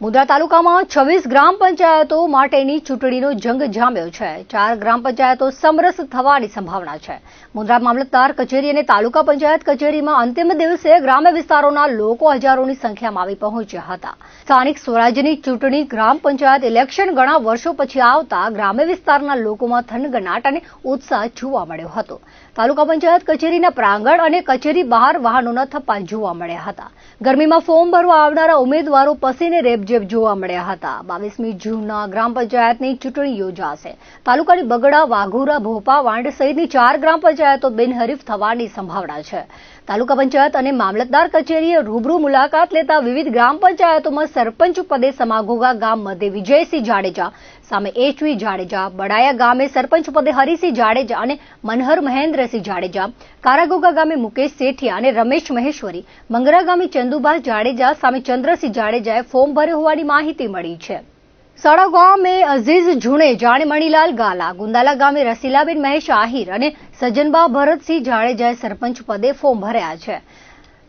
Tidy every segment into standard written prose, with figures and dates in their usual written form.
મુંદ્રા તાલુકામાં 26 ગ્રામ પંચાયતો માટેની ચૂંટણીનો જંગ જામ્યો છે। 4 ગ્રામ પંચાયતો સમરસ થવાની સંભાવના છે। મુંદ્રા મામલતદાર કચેરી અને તાલુકા પંચાયત કચેરીમાં અંતિમ દિવસે ગ્રામ્ય વિસ્તારોના લોકો હજારોની સંખ્યામાં આવી પહોંચ્યા હતા। સ્થાનિક સ્વરાજ્યની ચૂંટણી ગ્રામ પંચાયત ઇલેક્શન ઘણા વર્ષો પછી આવતા ગ્રામ્ય વિસ્તારના લોકોમાં થનગનાટ અને ઉત્સાહ જોવા મળ્યો હતો। તાલુકા પંચાયત કચેરીના પ્રાંગણ અને કચેરી બહાર વાહનોના થપ્પા જોવા મળ્યા હતા। ગરમીમાં ફોર્મ ભરવા આવનારા ઉમેદવારો પસીને રેબઝેબ જોવા મળ્યા હતા। 22મી જૂનના ગ્રામ પંચાયતની ચૂંટણી યોજાશે। તાલુકાની બગડા, વાઘોરા, ભોપા, વાંડ સહિતની 4 ગ્રામ પંચાયતો બિનહરીફ થવાની સંભાવના છે। તાલુકા પંચાયત અને મામલતદાર કચેરીએ રૂબરૂ મુલાકાત લેતા વિવિધ ગ્રામ પંચાયતોમાં સરપંચ પદે સમાઘોગા ગામ મધ્યે વિજયસિંહ જાડેજા સામે એચવી જાડેજા, બડાયા ગામે સરપંચ પદે હરિસિંહ જાડેજા અને મનહર મહેન્દ્રસિંહ જાડેજા, કારાગોગા ગામે મુકેશ સેઠિયા અને રમેશ મહેશ્વરી, મંગરા ગામે ચંદુભાઈ જાડેજા સામે ચંદ્રસિંહ જાડેજાએ ફોર્મ ભર્યું હોવાની માહિતી મળી છે। સડા ગામે અઝીઝ જુણેજા અને મણીલાલ ગાલા, ગુંદાલા ગામે રસીલાબેન મહેશ આહિર અને સજ્જનબા ભરતસિંહ જાડેજાએ સરપંચ પદે ફોર્મ ભર્યા છે।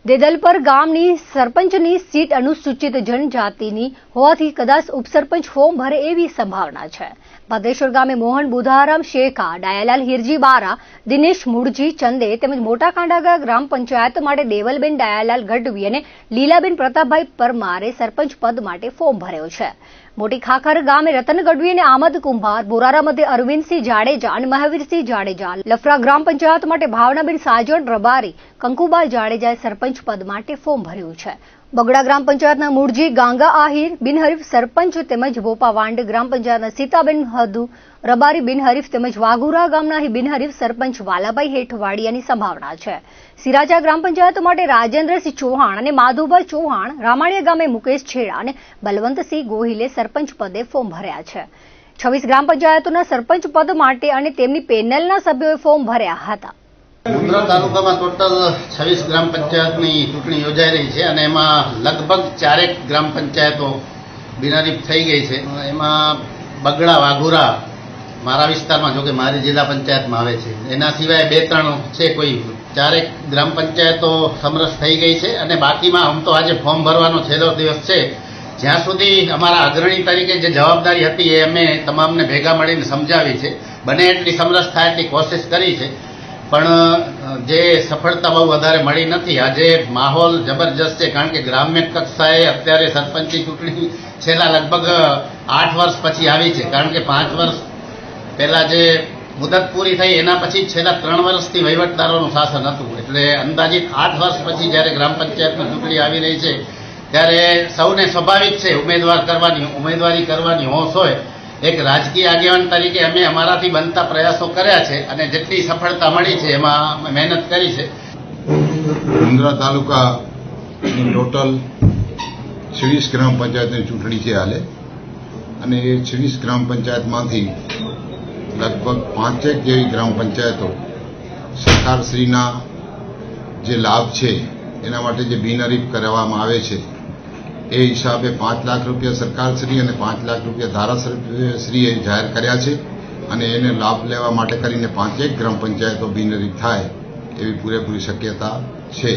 દેદલપર ગામની સરપંચની સીટ અનુસૂચિત જનજાતિની હોવાથી કદાચ ઉપસરપંચ ફોર્મ ભરે એવી સંભાવના છે। ભદ્રેશ્વર ગામે મોહન બુધારામ શેખા, ડાયાલાલ હિરજી બારા, દિનેશ મુળજી ચંદે તેમજ મોટા કાંડાગા ગ્રામ પંચાયત માટે દેવલબેન ડાયાલાલ ગઢવી અને લીલાબેન પ્રતાપભાઈ પરમારે સરપંચ પદ માટે ફોર્મ ભર્યો છે। મોટી ખાખર ગામે રતન ગઢવી અને આમદ કુંભાર, બોરારા મધ્યે અરવિંદસિંહ જાડેજા અને મહાવીરસિંહ જાડેજા, લફરા ગ્રામ પંચાયત માટે ભાવનાબેન સાજણ રબારી, કંકુબા જાડેજાએ સરપંચ પદ માટે ફોર્મ ભર્યું છે। બગડા ગ્રામ પંચાયતના મૂળજી ગાંગા આહિર બિનહરીફ સરપંચ તેમજ ભોપા વાંડ ગ્રામ પંચાયતના સીતાબેન હદુ રબારી બિનહરીફ તેમજ વાઘુરા ગામના બિનહરીફ સરપંચ વાલાભાઈ હેઠવાડિયાની સંભાવના છે। સિરાજા ગ્રામ પંચાયત માટે રાજેન્દ્રસિંહ ચૌહાણ અને માધુભાઈ ચૌહાણ, રામાણીયા ગામે મુકેશ છેડા અને બલવંતસિંહ ગોહિલે સરપંચ પદે ફોર્મ ભર્યા છે। 26 ગ્રામ પંચાયતોના સરપંચ પદ માટે અને તેમની પેનલના સભ્યોએ ફોર્મ ભર્યા હતા। મુંદ્રા તાલુકામાં ટોટલ 26 ગ્રામ પંચાયતની ચૂંટણી યોજાઈ રહી છે અને એમાં લગભગ 4 ગ્રામ પંચાયતો બિનહરીફ થઈ ગઈ છે। એમાં બગડા, વાઘોરા મારા વિસ્તારમાં, જો કે મારી જિલ્લા પંચાયતમાં આવે છે, એના સિવાય 2-3 છે, કોઈ 4 ગ્રામ પંચાયતો સમરસ થઈ ગઈ છે અને બાકીમાં આમ તો આજે ફોર્મ ભરવાનો છેલ્લો દિવસ છે। જ્યાં સુધી અમારા અગ્રણી તરીકે જે જવાબદારી હતી એ અમે તમામને ભેગા મળીને સમજાવી છે। બને એટલી સમરસ થાય એટલી કોશિશ કરી છે, પણ જે સફળતા બહુ વધારે મળી નથી। આજે માહોલ જબરજસ્ત છે, કારણ કે ગ્રામ્ય કક્ષાએ અત્યારે સરપંચની ચૂંટણી છેલ્લા લગભગ 8 વર્ષ પછી આવી છે, કારણ કે 5 વર્ષ પહેલા જે મુદત પૂરી થઈ એના પછી છેલ્લા 3 વર્ષથી વહીવટદારોનું શાસન હતું, એટલે અંદાજિત 8 વર્ષ પછી જ્યારે ગ્રામ પંચાયતની ચૂંટણી આવી રહી છે ત્યારે સૌને સ્વાભાવિક છે ઉમેદવારી કરવાની હોશ હોય। એક રાજકીય આગેવાન તરીકે અમે અમારાથી બનતા પ્રયાસો કર્યા છે અને જેટલી સફળતા મળી છે એમાં અમે મહેનત કરી છે। મુંદ્રા તાલુકાની ટોટલ 26 ગ્રામ પંચાયતની ચૂંટણી છે હાલે, અને એ 26 ગ્રામ પંચાયતમાંથી લગભગ 5 જેવી ગ્રામ પંચાયતો સરકારશ્રીના જે લાભ છે એના માટે જે બિનહરીફ કરવામાં આવે છે એ હિસાબે 5 લાખ રૂપિયા સરકારશ્રી અને 5 લાખ રૂપિયા ધારાસભ્યશ્રીએ જાહેર કર્યા છે અને એને લાભ લેવા માટે કરીને 5 ગ્રામ પંચાયતો બિનહરીફ થાય એવી પૂરેપૂરી શક્યતા છે।